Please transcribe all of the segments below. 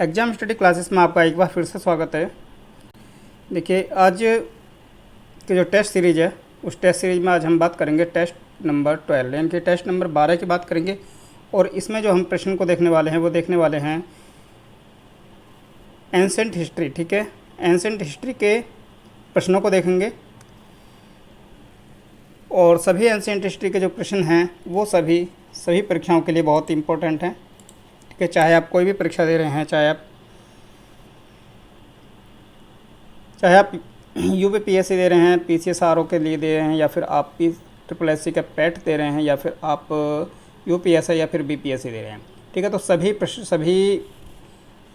Exam study classes में आपका एक बार फिर से स्वागत है। देखिए, आज की जो टेस्ट सीरीज़ है उस टेस्ट सीरीज़ में आज हम बात करेंगे टेस्ट नंबर 12 यानी कि टेस्ट नंबर 12 की बात करेंगे। और इसमें जो हम प्रश्न को देखने वाले हैं वो देखने वाले हैं एंसेंट हिस्ट्री। ठीक है, एंसेंट हिस्ट्री के प्रश्नों को देखेंगे और सभी एंसेंट हिस्ट्री के जो प्रश्न हैं वो सभी परीक्षाओं के लिए बहुत इंपॉर्टेंट हैं। ठीक है, चाहे आप कोई भी परीक्षा दे रहे हैं, चाहे आप यूपीपीएससी दे रहे हैं, पीसीएसआरओ के लिए दे रहे हैं, या फिर आप PSSSC का पैट दे रहे हैं, या फिर आप यूपीएससी या फिर बीपीएससी दे रहे हैं। ठीक है, तो सभी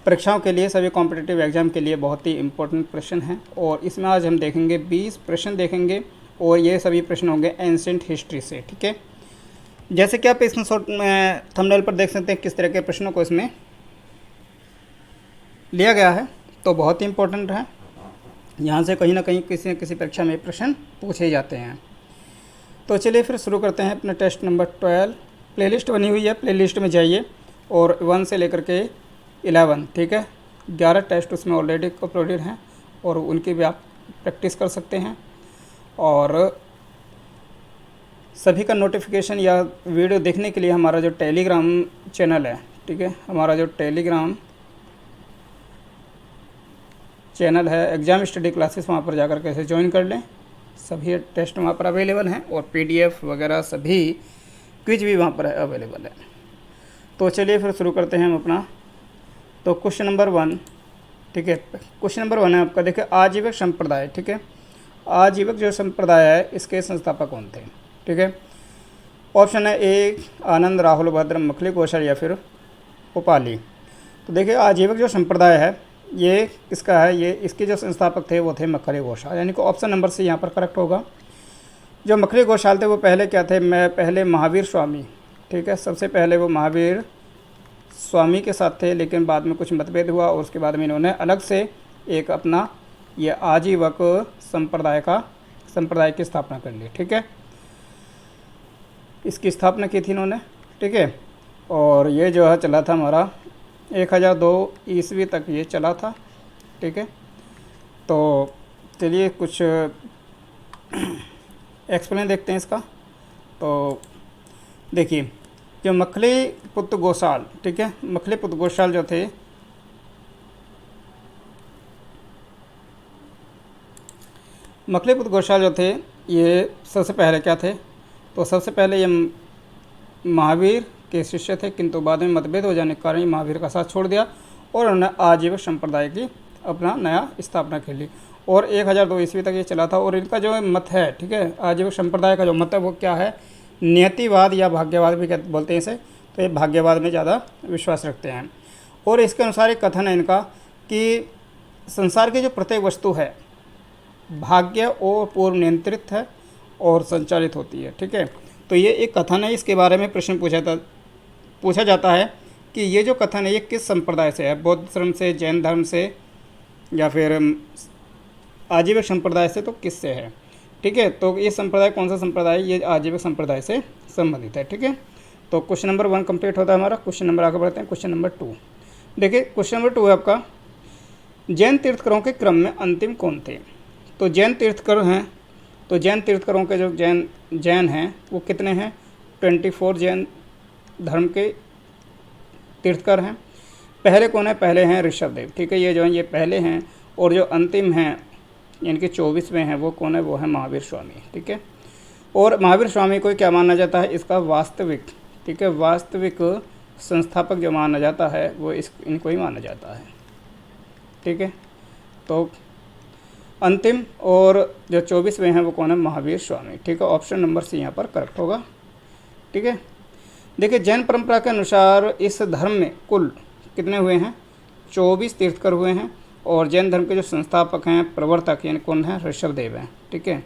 परीक्षाओं के लिए, सभी कॉम्पिटिटिव एग्जाम के लिए बहुत ही इंपॉर्टेंट प्रश्न हैं। और इसमें आज हम देखेंगे 20 प्रश्न देखेंगे और ये सभी प्रश्न होंगे एंसेंट हिस्ट्री से। ठीक है, जैसे कि आप इसमें थंबनेल पर देख सकते हैं किस तरह के प्रश्नों को इसमें लिया गया है, तो बहुत ही इंपॉर्टेंट है। यहाँ से कहीं ना कहीं किसी न किसी परीक्षा में प्रश्न पूछे जाते हैं। तो चलिए फिर शुरू करते हैं अपने टेस्ट नंबर 12। प्लेलिस्ट बनी हुई है, प्लेलिस्ट में जाइए और 1 से लेकर के 11, ठीक है, 11 टेस्ट उसमें ऑलरेडी अपलोडेड हैं और उनकी भी आप प्रैक्टिस कर सकते हैं। और सभी का नोटिफिकेशन या वीडियो देखने के लिए हमारा जो टेलीग्राम चैनल है, ठीक है, हमारा जो टेलीग्राम चैनल है एग्ज़ाम स्टडी क्लासेस, वहाँ पर जाकर कैसे ज्वाइन कर लें। सभी टेस्ट वहाँ पर अवेलेबल हैं और PDF वगैरह सभी क्विज भी वहाँ पर अवेलेबल है। तो चलिए फिर शुरू करते हैं हम अपना। तो क्वेश्चन नंबर 1, ठीक है, क्वेश्चन नंबर 1 है आपका। देखिए, आजीवक संप्रदाय। ठीक है, आजीवक जो संप्रदाय है इसके संस्थापक कौन थे? ठीक है, ऑप्शन है ए आनंद, राहुल, भद्र, मखली कौशल या फिर उपाली। तो देखिए, आजीवक जो संप्रदाय है ये किसका है? ये इसके जो संस्थापक थे वो थे मखली कौशल, यानी कि ऑप्शन नंबर सी यहाँ पर करेक्ट होगा। जो मखली कौशल थे वो पहले क्या थे? पहले महावीर स्वामी। ठीक है, सबसे पहले वो महावीर स्वामी के साथ थे, लेकिन बाद में कुछ मतभेद हुआ और उसके बाद में इन्होंने अलग से एक अपना ये आजीवक संप्रदाय की स्थापना कर ली। ठीक है, इसकी स्थापना की थी इन्होंने। ठीक है, और ये जो है चला था हमारा 1002 ईस्वी तक ये चला था। ठीक है, तो चलिए कुछ एक्सप्लेन देखते हैं इसका। तो देखिए, जो मखली पुत्र गोसाल, ठीक है, मखली पुत्र गोसाल जो थे, मखली पुत्र गोसाल जो थे ये सबसे पहले क्या थे? तो सबसे पहले ये महावीर के शिष्य थे, किंतु बाद में मतभेद हो जाने के कारण महावीर का साथ छोड़ दिया और उन्होंने आजीवक संप्रदाय की अपना नया स्थापना कर ली। और 1002 ईस्वी तक ये चला था। और इनका जो मत है, ठीक है, आजीवक संप्रदाय का जो मत है वो क्या है? नियतिवाद या भाग्यवाद भी बोलते हैं इसे। तो ये भाग्यवाद में ज़्यादा विश्वास रखते हैं। और इसके अनुसार एक कथन है इनका कि संसार की जो प्रत्येक वस्तु है भाग्य और पूर्व नियंत्रित है और संचालित होती है। ठीक है, तो ये एक कथन है, इसके बारे में प्रश्न पूछा जाता है कि ये जो कथन है ये किस संप्रदाय से है? बौद्ध धर्म से, जैन धर्म से या फिर आजीवक संप्रदाय से? तो किससे है? ठीक है, तो ये संप्रदाय कौन सा संप्रदाय? ये आजीवक संप्रदाय से संबंधित है। ठीक है, तो क्वेश्चन नंबर 1 कंप्लीट होता है हमारा। क्वेश्चन नंबर आगे बढ़ते हैं, क्वेश्चन नंबर 2। देखिए, क्वेश्चन नंबर 2 है आपका, जैन तीर्थकरों के क्रम में अंतिम कौन थे? तो जैन तीर्थकर हैं, तो जैन तीर्थकरों के जो जैन हैं वो कितने हैं? 24 जैन धर्म के तीर्थकर हैं। पहले कौन है? पहले हैं ऋषभदेव। ठीक है, ये जो हैं ये पहले हैं। और जो अंतिम हैं यानी कि 24वें हैं वो कौन है? वो है महावीर स्वामी। ठीक है, और महावीर स्वामी को क्या माना जाता है? इसका वास्तविक, ठीक है, वास्तविक संस्थापक जो माना जाता है वो इनको ही माना जाता है। ठीक है, तो अंतिम और जो 24वें हैं वो कौन है? महावीर स्वामी। ठीक है, ऑप्शन नंबर सी यहाँ पर करेक्ट होगा। ठीक है, देखिए, जैन परंपरा के अनुसार इस धर्म में कुल कितने हुए हैं? 24 तीर्थकर हुए हैं। और जैन धर्म के जो संस्थापक हैं, प्रवर्तक, यानी कौन है? ऋषभदेव हैं। ठीक है,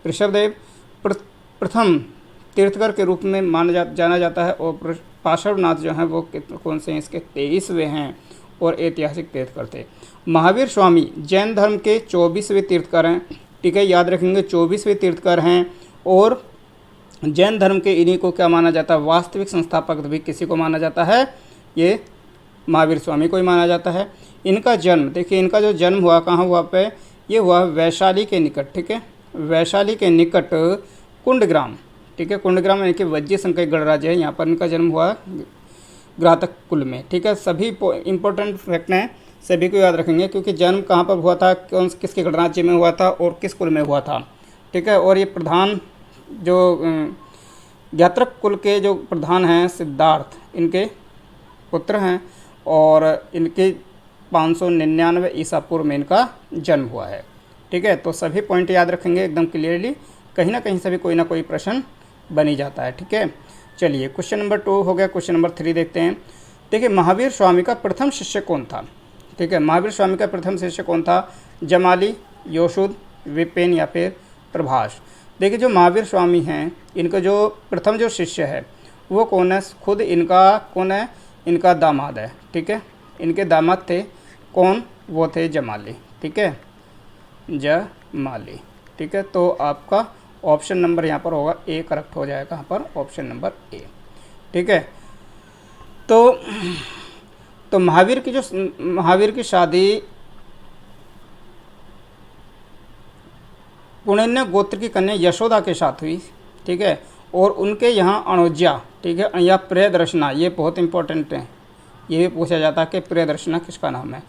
ऋषभदेव प्रथम तीर्थकर के रूप में जाना जाता है। और पार्श्वनाथ जो हैं वो कौन से हैं? इसके 23वें हैं और ऐतिहासिक तीर्थकर थे। महावीर स्वामी जैन धर्म के 24वें तीर्थकर हैं। ठीक है, याद रखेंगे 24वें तीर्थकर हैं। और जैन धर्म के इन्हीं को क्या माना जाता है? वास्तविक संस्थापक भी किसी को माना जाता है? ये महावीर स्वामी को ही माना जाता है। इनका जन्म देखिए, इनका जो जन्म हुआ कहाँ हुआ पे, ये हुआ वैशाली के निकट, ठीक है, वैशाली के निकट कुंडग्राम, ठीक है, कुंडग्राम यानी कि वज्जी संकय गणराज्य है, यहाँ पर इनका जन्म हुआ घातक कुल में, ठीक है। सभी इंपॉर्टेंट फैक्ट हैं, सभी को याद रखेंगे, क्योंकि जन्म कहाँ पर हुआ था, कौन किसके गणराज्य में हुआ था और किस कुल में हुआ था, ठीक है। और ये प्रधान जो ज्ञात्रक कुल के जो प्रधान हैं सिद्धार्थ, इनके पुत्र हैं और इनके 599 ईसा पूर्व में इनका जन्म हुआ है, ठीक है। तो सभी पॉइंट याद रखेंगे एकदम क्लियरली, कहीं ना कहीं से भी कोई ना कोई प्रश्न बन ही जाता है, ठीक है। चलिए क्वेश्चन नंबर 2 हो गया, क्वेश्चन नंबर 3 देखते हैं। देखिए महावीर स्वामी का प्रथम शिष्य कौन था, ठीक है, महावीर स्वामी का प्रथम शिष्य कौन था, जमाली, योशुद, विपिन या फिर प्रभास। देखिए जो महावीर स्वामी हैं, इनका जो प्रथम जो शिष्य है वो कौन है, खुद इनका कौन है, इनका दामाद है, ठीक है, इनके दामाद थे कौन, वो थे जमाली, ठीक है, जमाली, ठीक है। तो आपका ऑप्शन नंबर यहाँ पर होगा ए करेक्ट हो जाएगा, यहाँ पर ऑप्शन नंबर ए, ठीक है। तो महावीर की शादी पुण्य गोत्र की कन्या यशोदा के साथ हुई, ठीक है, और उनके यहाँ अणुज्या, ठीक है, या प्रियदर्शना, ये बहुत इंपॉर्टेंट है, ये भी पूछा जाता है कि प्रियदर्शना किसका नाम है,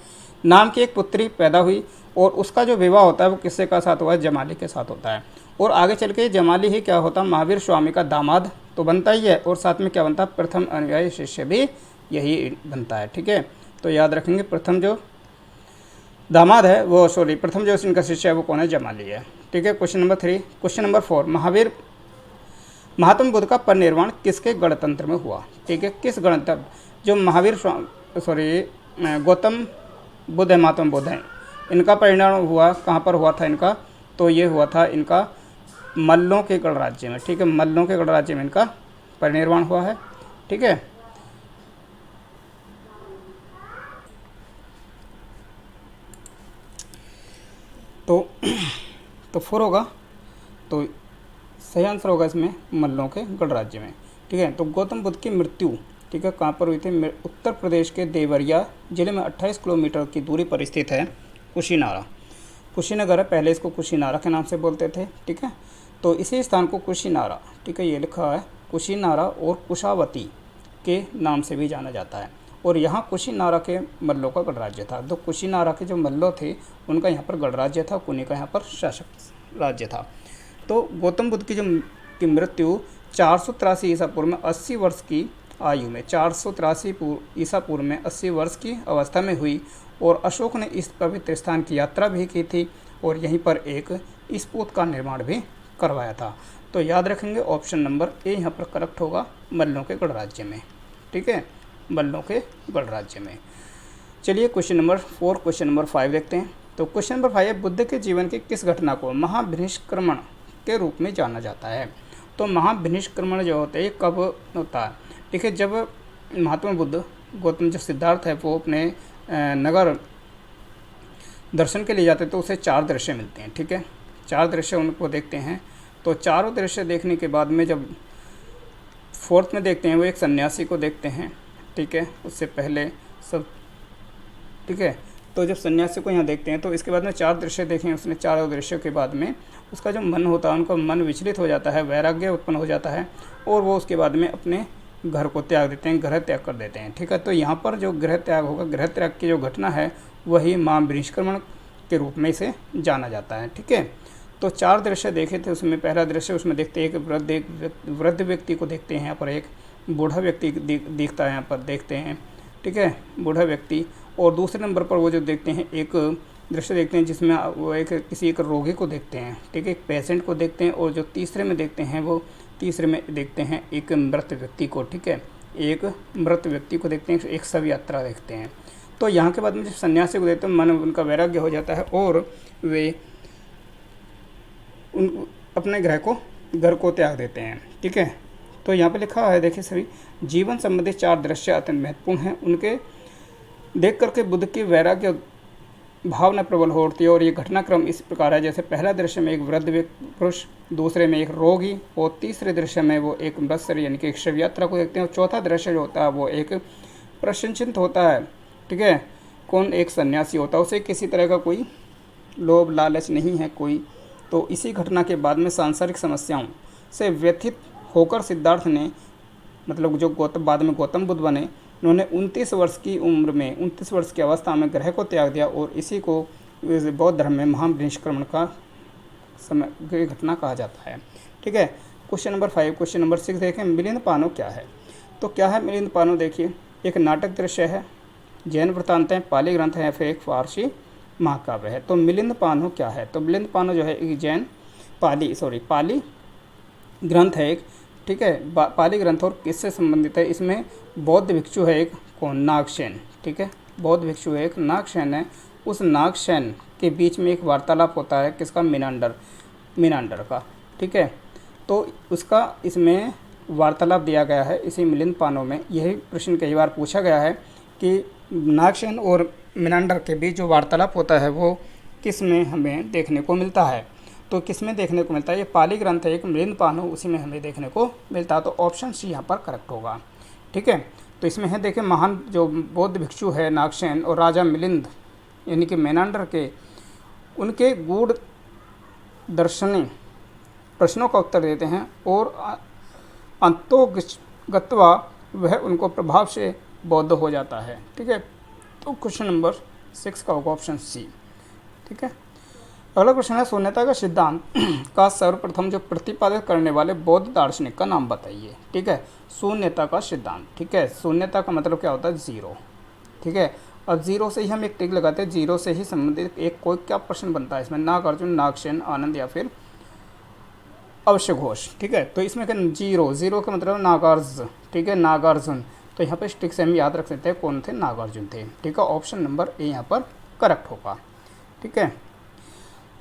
नाम की एक पुत्री पैदा हुई और उसका जो विवाह होता है वो किससे का साथ हुआ है, जमाली के साथ होता है। और आगे चल के जमाली ही क्या होता है, महावीर स्वामी का दामाद तो बनता ही है और साथ में क्या बनता है, प्रथम अनुयायी शिष्य भी यही बनता है, ठीक है। तो याद रखेंगे प्रथम जो दामाद है वो, सॉरी, प्रथम जो इनका शिष्य है वो कौन है, जमाली है, ठीक है। Question number 3, question number 4, Mahatma Buddha का परिनिर्वाण किसके गणतंत्र में हुआ, ठीक है, किस गणतंत्र, जो महावीर गौतम बुद्ध है, महात्मा बुद्ध हैं, इनका परिनिर्वाण हुआ कहाँ पर हुआ था इनका, तो ये हुआ था इनका मल्लों के गणराज्य में, ठीक है, मल्लों के गणराज्य में इनका परिनिर्वाण हुआ है, ठीक है। तो 4 होगा, तो सही आंसर होगा इसमें मल्लों के गणराज्य में, ठीक है। तो गौतम बुद्ध की मृत्यु, ठीक है, कहाँ पर हुई थी, उत्तर प्रदेश के देवरिया जिले में 28 किलोमीटर की दूरी पर स्थित है कुशीनारा, कुशीनगर है, पहले इसको कुशीनारा के नाम से बोलते थे, ठीक है। तो इसी स्थान को कुशीनारा, ठीक है, ये लिखा है कुशीनारा और कुशावती के नाम से भी जाना जाता है। और यहाँ कुशीनारा के मल्लों का गणराज्य था, तो कुशीनारा के जो मल्लो थे उनका यहाँ पर गणराज्य था, कुनी का यहाँ पर शासक राज्य था। तो गौतम बुद्ध की मृत्यु 483 ईसा पूर्व में 80 वर्ष की आयु में, 483 ईसा पूर्व में 80 वर्ष की अवस्था में हुई और अशोक ने इस पवित्र स्थान की यात्रा भी की थी और यहीं पर एक स्तूप का निर्माण भी करवाया था। तो याद रखेंगे ऑप्शन नंबर ए यहाँ पर करेक्ट होगा, मल्लों के गणराज्य में, ठीक है, मल्लों के गणराज्य में। चलिए क्वेश्चन नंबर 4, क्वेश्चन नंबर 5 देखते हैं। तो क्वेश्चन नंबर 5 है, बुद्ध के जीवन की किस घटना को महाभिनिष्क्रमण के रूप में जाना जाता है। तो महाभिनिष्क्रमण जो होता है ये कब होता है, देखिए जब महात्मा बुद्ध, गौतम जो सिद्धार्थ है वो अपने नगर दर्शन के लिए जाते तो उसे 4 दृश्य मिलते हैं, ठीक है, 4 दृश्य उनको देखते हैं। तो चारों दृश्य देखने के बाद में जब 4th में देखते हैं वो एक सन्यासी को देखते हैं, ठीक है, उससे पहले सब, ठीक है। तो जब सन्यासी को यहाँ देखते हैं तो इसके बाद में 4 दृश्य देखें उसने, चारों दृश्यों के बाद में उसका जो मन होता है, उनका मन विचलित हो जाता है, वैराग्य उत्पन्न हो जाता है और वो उसके बाद में अपने घर को त्याग देते हैं, गृह त्याग कर देते हैं, ठीक है। तो यहाँ पर जो गृह त्याग होगा, गृह त्याग की जो घटना है वही महाभिनिष्क्रमण के रूप में इसे जाना जाता है, ठीक है। तो 4 दृश्य देखे थे, उसमें पहला दृश्य उसमें देखते हैं एक वृद्ध व्यक्ति को देखते हैं, यहाँ पर एक बूढ़ा व्यक्ति दिखता है, यहाँ पर देखते हैं, ठीक है, बूढ़ा व्यक्ति। और दूसरे नंबर पर वो जो देखते हैं एक दृश्य देखते हैं जिसमें वो किसी एक रोगी को देखते हैं, ठीक है, एक पेशेंट को देखते हैं। और जो तीसरे में देखते हैं वो तीसरे में देखते हैं एक मृत व्यक्ति को, ठीक है, एक मृत व्यक्ति को देखते हैं, एक शव यात्रा देखते हैं। तो यहाँ के बाद में जब सन्यासी को देखते हैं मन उनका वैराग्य हो जाता है और वे अपने घर को त्याग देते हैं, ठीक है। तो यहाँ पे लिखा है देखिए सभी जीवन संबंधी 4 दृश्य अत्यंत महत्वपूर्ण हैं, उनके देख करके बुद्ध की वैराग्य भावना प्रबल हो उठती है। और ये घटनाक्रम इस प्रकार है, जैसे पहला दृश्य में एक वृद्ध पुरुष, दूसरे में एक रोगी और तीसरे दृश्य में वो एक मृत शरीर यानी कि एक शव यात्रा को देखते हैं और चौथा दृश्य जो होता है वो एक प्रश्न चिन्ह होता है, ठीक है, कौन एक सन्यासी होता है, उसे किसी तरह का कोई लोभ लालच नहीं है कोई। तो इसी घटना के बाद में सांसारिक समस्याओं से व्यथित होकर सिद्धार्थ ने, मतलब जो गौतम बाद में गौतम बुद्ध बने, उन्होंने 29 वर्ष की उम्र में 29 वर्ष की अवस्था में ग्रह को त्याग दिया और इसी को बौद्ध धर्म में महानिष्क्रमण का समय घटना कहा जाता है। ठीक है, क्वेश्चन नंबर 5। क्वेश्चन नंबर 6 देखें, मिलिंद पानो क्या है। तो क्या है मिलिंद पानो, देखिए एक नाटक दृश्य है, जैन वृत्तांत है, पाली ग्रंथ है, फिर एक फारसी महाकाव्य है। तो मिलिंद पानो क्या है, तो मिलिंद पानो जो है एक जैन पाली ग्रंथ है एक, ठीक है, पाली ग्रंथ। और किससे संबंधित है, इसमें बौद्ध भिक्षु है एक, कौन, नागसेन। ठीक है, बौद्ध भिक्षु है एक नागसेन है, उस नागसेन के बीच में एक वार्तालाप होता है, किसका, मीनांडर का। ठीक है, तो उसका इसमें वार्तालाप दिया गया है इसी मिलिंद पानो में। यही प्रश्न कई बार पूछा गया है कि नागसेन और मीनांडर के बीच जो वार्तालाप होता है वो किस में हमें देखने को मिलता है। तो किस में देखने को मिलता है, ये पाली ग्रंथ है एक, मिलिंद पानो, उसी में हमें देखने को मिलता है। तो ऑप्शन सी यहाँ पर करेक्ट होगा। ठीक है, तो इसमें है देखिए, महान जो बौद्ध भिक्षु है नागसेन और राजा मिलिंद यानी कि मीनांडर के, उनके गूढ़ दर्शनी प्रश्नों का उत्तर देते हैं और अंतोगत्वा वह उनको प्रभाव से बौद्ध हो जाता है। ठीक है, तो क्वेश्चन नंबर 6 का होगा ऑप्शन सी। ठीक है, अगला प्रश्न है, शून्यता का सिद्धांत का सर्वप्रथम जो प्रतिपादित करने वाले बौद्ध दार्शनिक का नाम बताइए। ठीक है, शून्यता का सिद्धांत। ठीक है, शून्यता का मतलब क्या होता है, जीरो। ठीक है, अब जीरो से ही हम एक टिक लगाते हैं, जीरो से ही संबंधित एक कोई क्या प्रश्न बनता है इसमें, नागार्जुन, नागसेन, आनंद या फिर अवश्य घोष। ठीक है, तो इसमें क्या, जीरो का मतलब नागार्जुन। ठीक है, नागार्जुन, तो यहाँ पे स्टिक से हम याद रख सकते हैं कौन थे, नागार्जुन थे। ठीक है, ऑप्शन नंबर ए यहाँ पर करेक्ट होगा। ठीक है,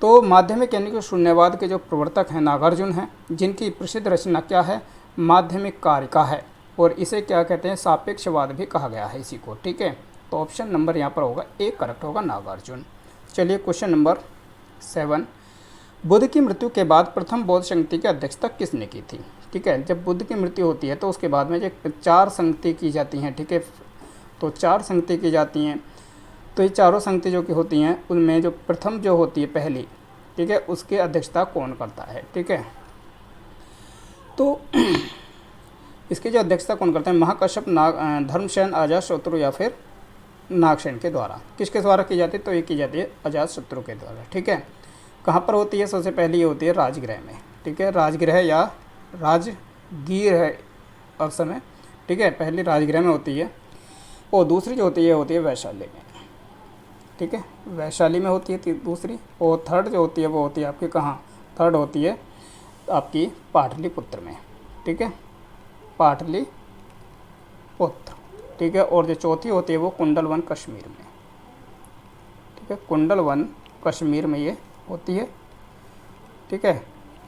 तो माध्यमिक यानी कि शून्यवाद के जो प्रवर्तक हैं नागार्जुन हैं, जिनकी प्रसिद्ध रचना क्या है, माध्यमिक कारिका है, और इसे क्या कहते हैं, सापेक्षवाद भी कहा गया है इसी को। ठीक है, तो ऑप्शन नंबर यहाँ पर होगा ए करेक्ट होगा, नागार्जुन। चलिए क्वेश्चन नंबर 7, बुद्ध की मृत्यु के बाद प्रथम बौद्ध संगति की अध्यक्षता किसने की थी। ठीक है, जब बुद्ध की मृत्यु होती है तो उसके बाद में जो 4 संगति की जाती हैं। ठीक है, तो 4 संगति की जाती हैं, तो ये चारों संगति जो कि होती हैं उनमें जो प्रथम जो होती है पहली, ठीक है, उसकी अध्यक्षता कौन करता है। ठीक है, तो इसकी जो अध्यक्षता कौन करता है, महाकश्यप, धर्मसेन, अजातशत्रु या फिर नागसेन के द्वारा। किसके द्वारा की जाती है, तो ये की जाती है अजातशत्रु के द्वारा। ठीक है, कहाँ पर होती है, सबसे पहले ये होती है राजगृह में। ठीक है, राजगृह या राजगीर है अब समय। ठीक है, पहली राजगृह में होती है और दूसरी जो होती है वैशाली में। ठीक है, वैशाली में होती है दूसरी, और थर्ड जो होती है वो होती है आपकी कहाँ, थर्ड होती है आपकी पाटलिपुत्र में। ठीक है, पाटलिपुत्र। ठीक है, और जो चौथी होती है वो कुंडलवन कश्मीर में। ठीक है, कुंडलवन कश्मीर में ये होती है। ठीक है,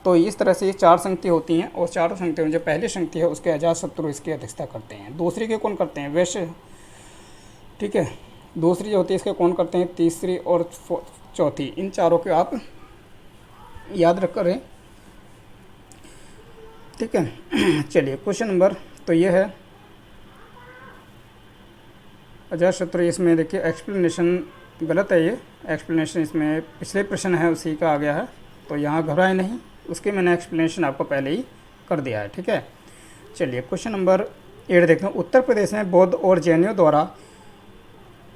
तो इस तरह से ये 4 संगति होती हैं, और चारों संगतियों में जो पहली संगति है उसके अजातशत्रु इसकी अध्यक्षता करते हैं। दूसरी के कौन करते हैं, वैश्य। ठीक है, दूसरी जो होती है इसके कौन करते हैं, तीसरी और चौथी, इन चारों के आप याद रख करें। ठीक है, चलिए क्वेश्चन नंबर, तो ये है अजातशत्रु। इसमें देखिए एक्सप्लेनेशन गलत है, ये एक्सप्लेनेशन इसमें पिछले प्रश्न है उसी का आ गया है, तो यहाँ घबराए नहीं, उसके मैंने एक्सप्लेनेशन आपको पहले ही कर दिया है। ठीक है, चलिए क्वेश्चन नंबर 8 देखते हैं, उत्तर प्रदेश में बौद्ध और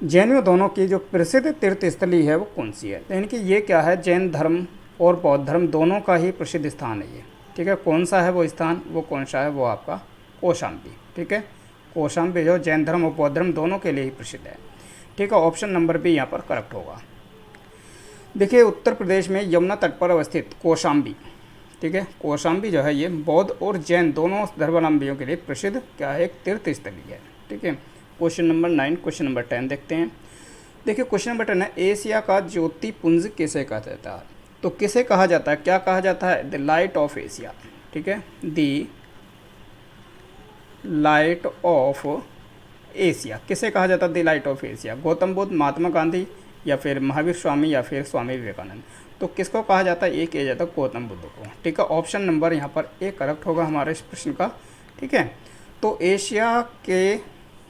जैनियों दोनों की जो प्रसिद्ध तीर्थ स्थली है वो कौन सी है। यानी कि ये क्या है, जैन धर्म और बौद्ध धर्म दोनों का ही प्रसिद्ध स्थान है ये। ठीक है, कौन सा है वो स्थान, वो कौन सा है, वो आपका कौशाम्बी। ठीक है, कौशाम्बी जो जैन धर्म और बौद्ध धर्म दोनों के लिए ही प्रसिद्ध है। ठीक है, ऑप्शन नंबर बी यहाँ पर करेक्ट होगा। देखिए उत्तर प्रदेश में यमुना तट पर अवस्थित कौशाम्बी, ठीक है, कौशाम्बी जो है ये बौद्ध और जैन दोनों धर्मावलंबियों के लिए प्रसिद्ध क्या है, एक तीर्थ स्थली है। ठीक है, क्वेश्चन नंबर 9, क्वेश्चन नंबर 10 देखते हैं। देखिए क्वेश्चन नंबर 10 है, एशिया का ज्योतिपुंज किसे कहा जाता है। तो किसे कहा जाता है, क्या कहा जाता है, द लाइट ऑफ एशिया। ठीक है, द लाइट ऑफ एशिया किसे कहा जाता है, the light of Asia, Gautam Buddha, Mahatma Gandhi या फिर महावीर स्वामी या फिर स्वामी विवेकानंद। तो किसको कहा जाता है, एक किया जाता है गौतम बुद्ध को। ठीक है, ऑप्शन नंबर यहाँ पर ए करेक्ट होगा हमारे इस प्रश्न का। ठीक है, तो एशिया के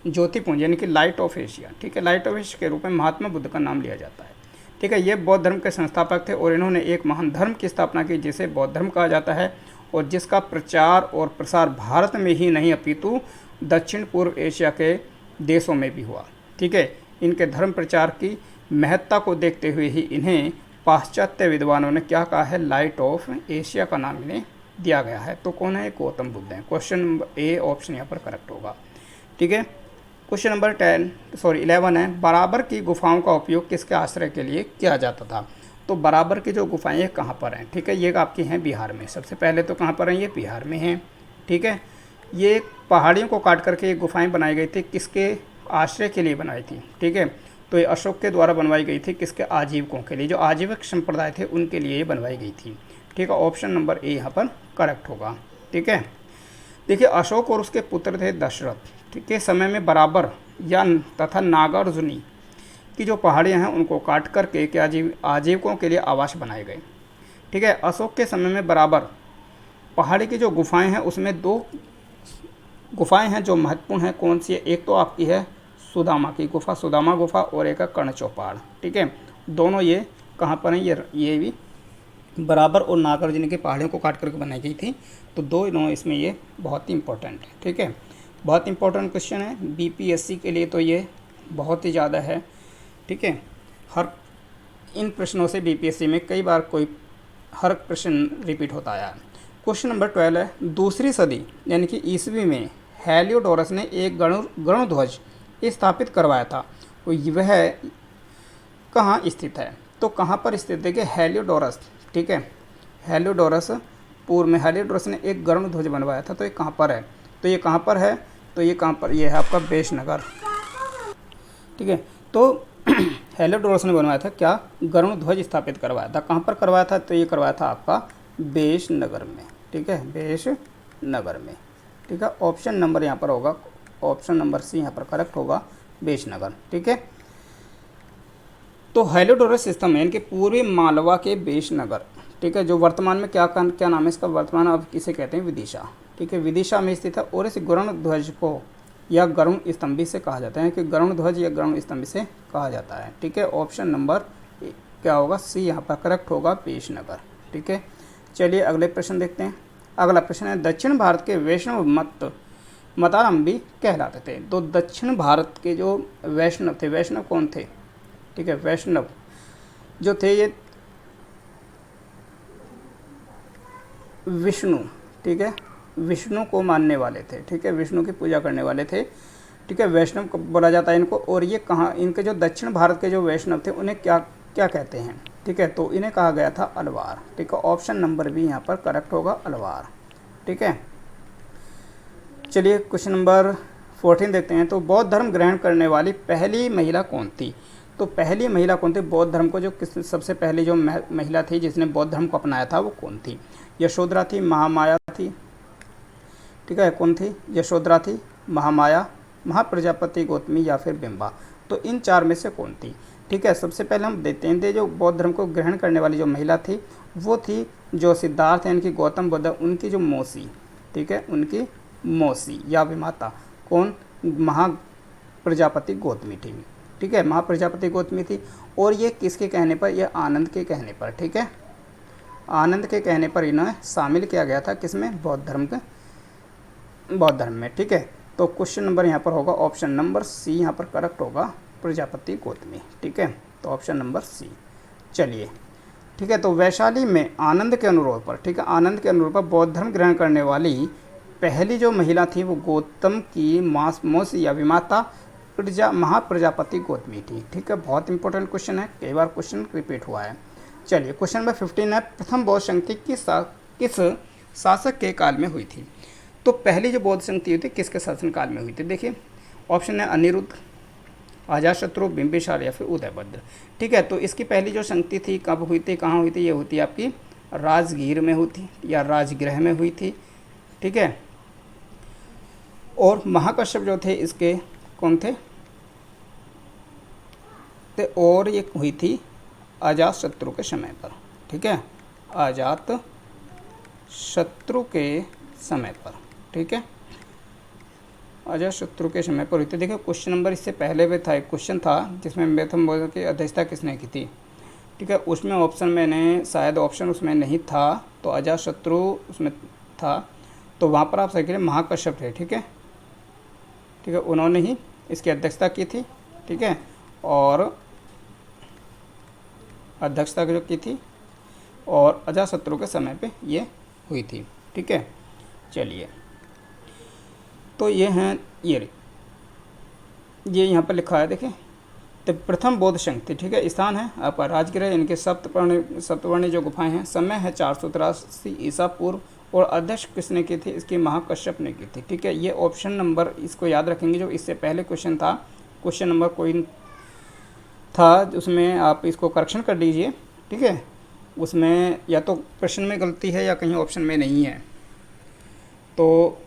ज्योतिपुंज यानी कि लाइट ऑफ एशिया, ठीक है, लाइट ऑफ एशिया के रूप में महात्मा बुद्ध का नाम लिया जाता है, ठीक है। ये बौद्ध धर्म के संस्थापक थे और इन्होंने एक महान धर्म की स्थापना की जिसे बौद्ध धर्म कहा जाता है और जिसका प्रचार और प्रसार भारत में ही नहीं अपितु दक्षिण पूर्व एशिया के देशों में भी हुआ, ठीक है। इनके धर्म प्रचार की महत्ता को देखते हुए ही इन्हें पाश्चात्य विद्वानों ने क्या कहा है, लाइट ऑफ एशिया का नाम इन्हें दिया गया है। तो कौन है, गौतम बुद्ध हैं। क्वेश्चन नंबर ए ऑप्शन यहाँ पर करेक्ट होगा, ठीक है। क्वेश्चन नंबर 11 है, बराबर की गुफाओं का उपयोग किसके आश्रय के लिए किया जाता था। तो बराबर की जो गुफाएं हैं कहाँ पर हैं, ठीक है, ये आपकी हैं बिहार में। सबसे पहले तो कहाँ पर हैं, ये बिहार में हैं, ठीक है। ये पहाड़ियों को काट करके ये गुफाएं बनाई गई थी, किसके आश्रय के लिए बनाई थी, ठीक है। तो ये अशोक के द्वारा बनवाई गई थी, किसके, आजीविकों के लिए, जो आजीविक संप्रदाय थे उनके लिए ये बनवाई गई थी, ठीक है। ऑप्शन नंबर ए यहाँ पर करेक्ट होगा, ठीक है। देखिए अशोक और उसके पुत्र थे दशरथ, ठीक है, समय में या तथा नागार्जुनी की जो पहाड़ियाँ हैं उनको काट करके क्या आजीविकों के लिए आवास बनाए गए, ठीक है। अशोक के समय में पहाड़ी की जो गुफाएं हैं उसमें 2 गुफाएं हैं जो महत्वपूर्ण हैं। कौन सी है, एक तो आपकी है सुदामा की गुफा, सुदामा गुफा, और एक है कर्ण चौपाड़, ठीक है। दोनों ये कहाँ पर हैं, ये भी बराबर और नागार्जुनी की पहाड़ियों को काट करके बनाई गई थी। तो दोनों इसमें ये बहुत ही इंपॉर्टेंट है, ठीक है। बहुत इंपॉर्टेंट क्वेश्चन है बीपीएससी के लिए, तो ये बहुत ही ज़्यादा है, ठीक है। इन प्रश्नों से बीपीएससी में कई बार हर प्रश्न रिपीट होता आया है। क्वेश्चन नंबर 12 है, दूसरी सदी यानी कि ईस्वी में हेलियोडोरस ने एक गरुड़ध्वज स्थापित करवाया था, तो वह कहाँ स्थित है। तो कहाँ पर स्थित है कि हेलियोडोरस, ठीक है, हेलियोडोरस पूर्व में हेलियोडोरस ने एक गरुड़ध्वज बनवाया था, तो ये कहाँ पर है, तो ये कहाँ पर है, तो ये कहाँ पर, ये है आपका बेशनगर, ठीक है। तो हेलियोडोरस ने बनवाया था क्या, गरुड़ध्वज स्थापित करवाया था, कहाँ पर करवाया था, तो ये करवाया था आपका बेशनगर में, ठीक है, बेशनगर में, ठीक है। ऑप्शन नंबर यहाँ पर होगा, ऑप्शन नंबर सी यहाँ पर करेक्ट होगा, बेशनगर, ठीक है। तो हेलियोडोरस सिस्टम है इनके पूर्वी मालवा के बेशनगर, ठीक है, जो वर्तमान में क्या नाम है इसका, वर्तमान अब किसे कहते हैं, विदिशा, ठीक है, विदिशा में स्थित है। और इस गरुड़ध्वज को या गरुड़ स्तंभी से कहा जाता है, कि गरुड़ध्वज या गरुड़ स्तंभी से कहा जाता है, ठीक है। ऑप्शन नंबर क्या होगा, सी यहाँ पर करेक्ट होगा, बेशनगर, ठीक है। चलिए अगले प्रश्न देखते हैं। अगला प्रश्न है, दक्षिण भारत के वैष्णव मतावलंबी कहलाते थे। तो दक्षिण भारत के जो वैष्णव थे, वैष्णव कौन थे, ठीक है, वैष्णव जो थे ये विष्णु, ठीक है, विष्णु को मानने वाले थे, ठीक है, विष्णु की पूजा करने वाले थे, ठीक है, वैष्णव बोला जाता है इनको। और ये कहाँ, इनके जो दक्षिण भारत के जो वैष्णव थे उन्हें क्या क्या कहते हैं, ठीक है, तो इन्हें कहा गया था अलवार, ठीक है। ऑप्शन नंबर बी यहाँ पर करेक्ट होगा, अलवार, ठीक है। चलिए क्वेश्चन नंबर 14 देखते हैं। तो बौद्ध धर्म ग्रहण करने वाली पहली महिला कौन थी। तो पहली महिला कौन थी, बौद्ध धर्म को जो सबसे पहली जो महिला थी जिसने बौद्ध धर्म को अपनाया था वो कौन थी। यशोधरा थी, महामाया थी, ठीक है, कौन थी, यशोधरा थी, महामाया, महाप्रजापति, गौतमी या फिर बिंबा। तो इन 4 में से कौन थी, ठीक है। सबसे पहले हम देखते हैं जो बौद्ध धर्म को ग्रहण करने वाली जो महिला थी वो थी जो सिद्धार्थ यानी कि गौतम बुद्ध उनकी जो मौसी, ठीक है, उनकी मौसी या विमाता कौन, महाप्रजापति गौतमी थी, ठीक है, महाप्रजापति गौतमी थी। और ये किसके कहने पर, ये आनंद के कहने पर, ठीक है, आनंद के कहने पर इन्हें शामिल किया गया था, किसमें, बौद्ध धर्म में, ठीक है। तो क्वेश्चन नंबर यहाँ पर होगा ऑप्शन नंबर सी यहाँ पर करेक्ट होगा, प्रजापति गौतमी, ठीक है। तो ऑप्शन नंबर सी। चलिए ठीक है, तो वैशाली में आनंद के अनुरोध पर, ठीक है, आनंद के अनुरोध पर बौद्ध धर्म ग्रहण करने वाली पहली जो महिला थी वो गौतम की मौसी या विमाता महाप्रजापति गौतमी थी, ठीक है। बहुत इंपॉर्टेंट क्वेश्चन है, कई बार क्वेश्चन रिपीट हुआ है। चलिए क्वेश्चन नंबर 15 है, प्रथम बौद्ध संधि किस शासक के काल में हुई थी। तो पहली जो बौद्ध संधि हुई थी किसके शासनकाल में हुई थी। देखिए ऑप्शन है अनिरुद्ध, अजातशत्रु, बिंबिसार या फिर उदयभद्र, ठीक है। तो इसकी पहली जो संधि थी कब हुई थी, कहाँ हुई थी, ये हुई थी आपकी राजगीर में हुई थी या राजगृह में हुई थी, ठीक है। और महाकश्यप जो थे इसके कौन थे, और ये हुई थी अजातशत्रु के समय पर, ठीक है, अजातशत्रु के समय पर, ठीक है। अजातशत्रु के समय पर हुई थी। देखिए क्वेश्चन नंबर इससे पहले भी था, एक क्वेश्चन था जिसमें प्रथम बोध की अध्यक्षता किसने की थी, ठीक है। उसमें ऑप्शन मैंने शायद ऑप्शन उसमें नहीं था, तो अजातशत्रु उसमें था, तो वहाँ पर आप सही करें महाकश्यप थे, ठीक है। ठीक है, उन्होंने ही इसकी अध्यक्षता की थी, ठीक है, और अध्यक्षता जो की थी और अजातशत्रु के समय पे ये हुई थी, ठीक है। चलिए, तो ये हैं ये यहाँ पर लिखा है, देखिए तो प्रथम बौद्ध शक्ति, ठीक है। स्थान है आपका राजगृह, इनके सप्तवर्णी जो गुफाएं हैं। समय है 483 ईसा पूर्व, और अध्यक्ष किसने की थी, इसकी महाकश्यप ने की थी, ठीक है। ये ऑप्शन नंबर इसको याद रखेंगे, जो इससे पहले क्वेश्चन था, क्वेश्चन नंबर कोई था उसमें आप इसको करेक्शन कर दीजिए, ठीक है। उसमें या तो प्रश्न में गलती है या कहीं ऑप्शन में नहीं है, तो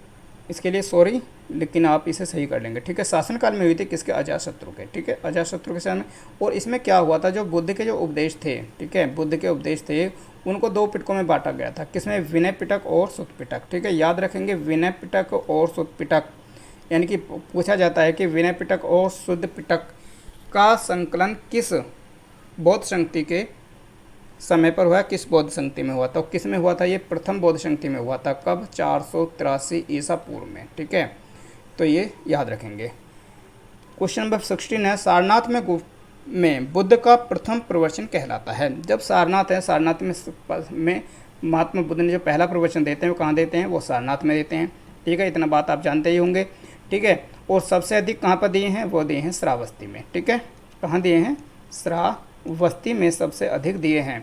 इसके लिए सॉरी, लेकिन आप इसे सही कर लेंगे, ठीक है। शासनकाल में हुई थी किसके, अजातशत्रु के, ठीक है, अजातशत्रु के समय। और इसमें क्या हुआ था, जो बुद्ध के जो उपदेश थे, ठीक है, बुद्ध के उपदेश थे, उनको दो पिटकों में बांटा गया था, किसमें, विनय पिटक और सुत्त पिटक, ठीक है। याद रखेंगे विनय पिटक और सुत्त पिटक, यानी कि पूछा जाता है कि विनय पिटक और सुत्त पिटक का संकलन किस बौद्ध शक्ति के समय पर हुआ, किस बौद्ध शक्ति में हुआ था, किस में हुआ था, ये प्रथम बौद्ध शक्ति में हुआ था, कब, 483 ईसा पूर्व में, ठीक है। तो ये याद रखेंगे। क्वेश्चन नंबर 16 है, सारनाथ में बुद्ध का प्रथम प्रवचन कहलाता है। जब सारनाथ है, सारनाथ में महात्मा बुद्ध ने जो पहला प्रवचन देते हैं वो कहाँ देते हैं, वो सारनाथ में देते हैं, ठीक है। इतना बात आप जानते ही होंगे, ठीक है। और सबसे अधिक कहाँ पर दिए हैं, वो दिए हैं श्रावस्ती में, ठीक है। कहाँ दिए हैं, श्रावस्ती में सबसे अधिक दिए हैं।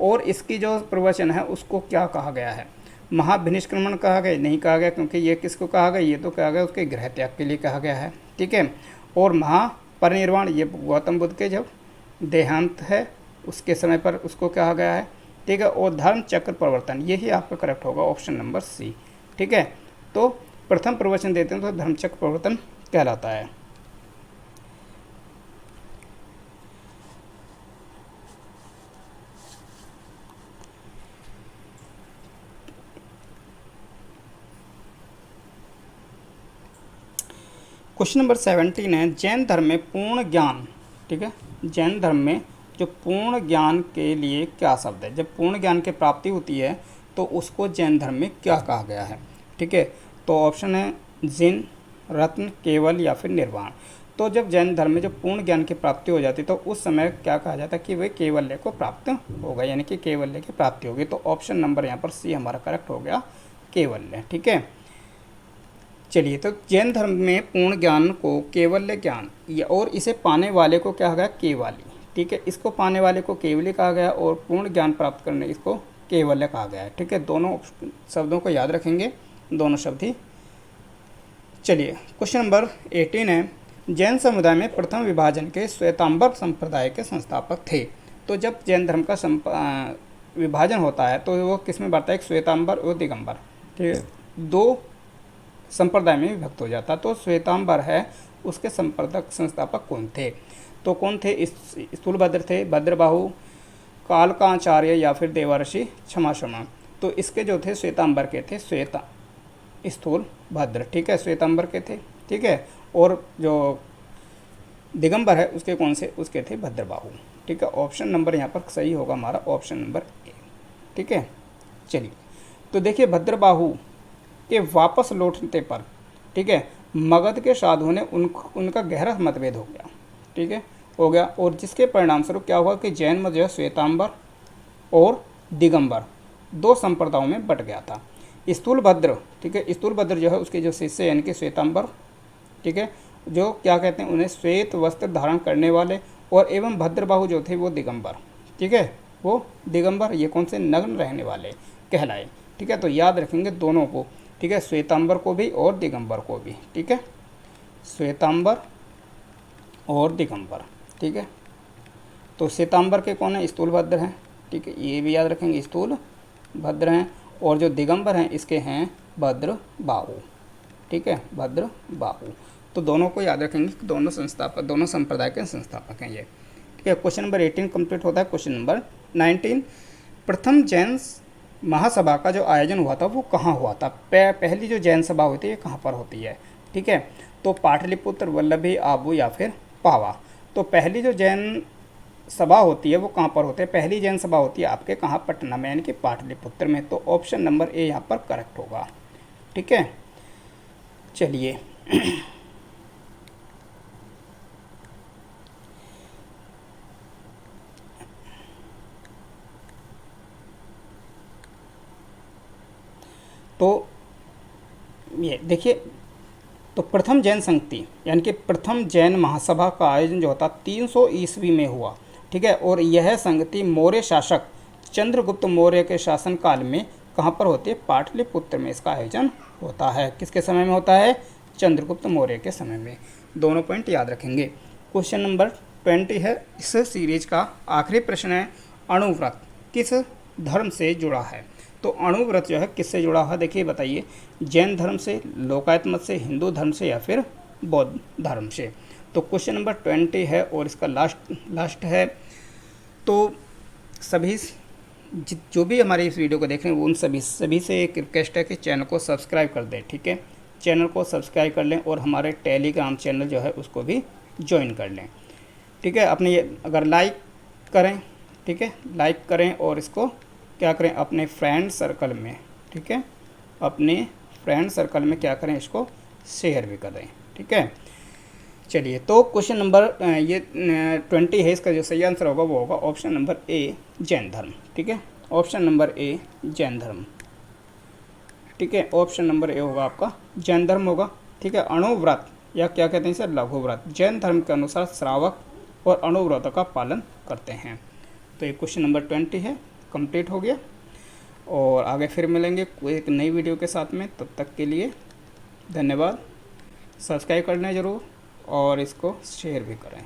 और इसकी जो प्रवचन है उसको क्या कहा गया है, महाभिनिष्क्रमण कहा गया, नहीं कहा गया, क्योंकि ये किसको कहा गया, ये तो कहा गया उसके गृह त्याग के लिए कहा गया है, ठीक है। और महापरिनिर्वाण, ये गौतम बुद्ध के जब देहांत है उसके समय पर उसको कहा गया है, ठीक है। और धर्म चक्र प्रवर्तन, यही आपका करेक्ट होगा, ऑप्शन नंबर सी, ठीक है। तो प्रथम प्रवचन देते हैं तो धर्मचक्र प्रवर्तन कहलाता है। क्वेश्चन नंबर 17 है, जैन धर्म में पूर्ण ज्ञान, ठीक है, जैन धर्म में जो पूर्ण ज्ञान के लिए क्या शब्द है, जब पूर्ण ज्ञान की प्राप्ति होती है तो उसको जैन धर्म में क्या कहा गया है, ठीक है। तो ऑप्शन है जिन, रत्न, केवल या फिर निर्वाण। तो जब जैन धर्म में जब पूर्ण ज्ञान की प्राप्ति हो जाती है तो उस समय क्या कहा जाता है कि वे केवल्य को प्राप्त होगा, यानी कि केवल्य की प्राप्ति होगी। तो ऑप्शन नंबर यहाँ पर सी हमारा करेक्ट हो गया, केवल्य, ठीक है। चलिए, तो जैन धर्म में पूर्ण ज्ञान को केवल्य ज्ञान, और इसे पाने वाले को क्या कहा गया, केवाली, ठीक है। इसको पाने वाले को केवली कहा गया और पूर्ण ज्ञान प्राप्त करने इसको केवल्य कहा गया है, ठीक है। दोनों शब्दों को याद रखेंगे, दोनों शब्द ही। चलिए, क्वेश्चन नंबर 18 है, जैन समुदाय में प्रथम विभाजन के श्वेतांबर संप्रदाय के संस्थापक थे। तो जब जैन धर्म का विभाजन होता है तो वो किस में बढ़ता है, एक श्वेतांबर और दिगंबर, ठीक है, दो संप्रदाय में विभक्त हो जाता। तो श्वेतांबर है, उसके संस्थापक कौन थे, तो कौन थे, स्थूलभद्र थे, भद्रबाहु, कालकाचार्य या फिर देवर्षि क्षमा। तो इसके जो थे श्वेतांबर के थे स्थूलभद्र, ठीक है, श्वेतांबर के थे, ठीक है। और जो दिगंबर है उसके कौन से, उसके थे भद्रबाहु, ठीक है। ऑप्शन नंबर यहाँ पर सही होगा हमारा ऑप्शन नंबर ए, ठीक है। चलिए, तो देखिए भद्रबाहु के वापस लौटने पर, ठीक है, मगध के साधुओं ने उनका गहरा मतभेद हो गया, ठीक है, हो गया। और जिसके परिणाम स्वरूप क्या हुआ कि जैन मत जो है श्वेतांबर और दिगंबर दो संप्रदायों में बट गया था। स्थूलभद्र, ठीक है, स्थूलभद्र जो है उसके जो शिष्य यानी कि श्वेतांबर, ठीक है, जो क्या कहते हैं उन्हें श्वेत वस्त्र धारण करने वाले, और एवं भद्रबाहु जो थे वो दिगंबर, ठीक है, वो दिगंबर, ये कौन से, नग्न रहने वाले कहलाए, ठीक है। तो याद रखेंगे दोनों को, ठीक है, श्वेतांबर को भी और दिगंबर को भी, ठीक है, श्वेतांबर और दिगंबर, ठीक है। तो श्वेतांबर के कौन है, स्थूलभद्र हैं, ठीक है, ये भी याद रखेंगे, स्थूलभद्र हैं। और जो दिगंबर हैं इसके हैं भद्रबाहु, ठीक है, भद्रबाहु। तो दोनों को याद रखेंगे, दोनों संस्थापक, दोनों संप्रदाय के संस्थापक हैं ये, ठीक है। क्वेश्चन नंबर 18 कंप्लीट होता है। क्वेश्चन नंबर 19, प्रथम जैन महासभा का जो आयोजन हुआ था वो कहाँ हुआ था, पहली जो जैन सभा होती है कहाँ पर होती है, ठीक है। तो पाटलिपुत्र, वल्लभी, आबू या फिर पावा। तो पहली जो जैन सभा होती है वो कहाँ पर होती है? पहली जैन सभा होती है आपके कहाँ? पटना में, यानी कि पाटलिपुत्र में। तो ऑप्शन नंबर ए यहाँ पर करेक्ट होगा। ठीक है, चलिए तो ये देखिए, तो प्रथम जैन संगति यानी कि प्रथम जैन महासभा का आयोजन जो होता 300 ईस्वी में हुआ। ठीक है, और यह संगति मौर्य शासक चंद्रगुप्त मौर्य के शासनकाल में कहाँ पर होती है? पाटलिपुत्र में इसका आयोजन होता है। किसके समय में होता है? चंद्रगुप्त मौर्य के समय में। दोनों पॉइंट याद रखेंगे। क्वेश्चन नंबर 20 है इस सीरीज का आखिरी प्रश्न है, अणुव्रत किस धर्म से जुड़ा है? तो अणुव्रत जो है किससे जुड़ा है? देखिए बताइए, जैन धर्म से, लोकायत मत से, हिंदू धर्म से या फिर बौद्ध धर्म से? तो क्वेश्चन नंबर 20 है और इसका लास्ट है। तो सभी जो भी हमारे इस वीडियो को देख रहे हैं उन सभी से एक रिक्वेस्ट है कि चैनल को सब्सक्राइब कर दें। ठीक है, चैनल को सब्सक्राइब कर लें और हमारे टेलीग्राम चैनल जो है उसको भी ज्वाइन कर लें। ठीक है, अपने अगर लाइक करें, ठीक है, लाइक करें और इसको क्या करें? अपने फ्रेंड सर्कल में, ठीक है, अपने फ्रेंड सर्कल में क्या करें? इसको शेयर भी करें। ठीक है, चलिए तो क्वेश्चन नंबर 20 है, इसका जो सही आंसर होगा वो होगा ऑप्शन नंबर ए, जैन धर्म। ठीक है, ऑप्शन नंबर ए, जैन धर्म। ठीक है, ऑप्शन नंबर ए होगा आपका, जैन धर्म होगा। ठीक है, अणुव्रत या क्या कहते हैं इसे? लघु व्रत। जैन धर्म के अनुसार श्रावक और अणुव्रतों का पालन करते हैं। तो ये क्वेश्चन नंबर 20 है, कंप्लीट हो गया। और आगे फिर मिलेंगे एक नई वीडियो के साथ में, तब तक के लिए धन्यवाद। सब्सक्राइब कर लें ज़रूर और इसको शेयर भी करें।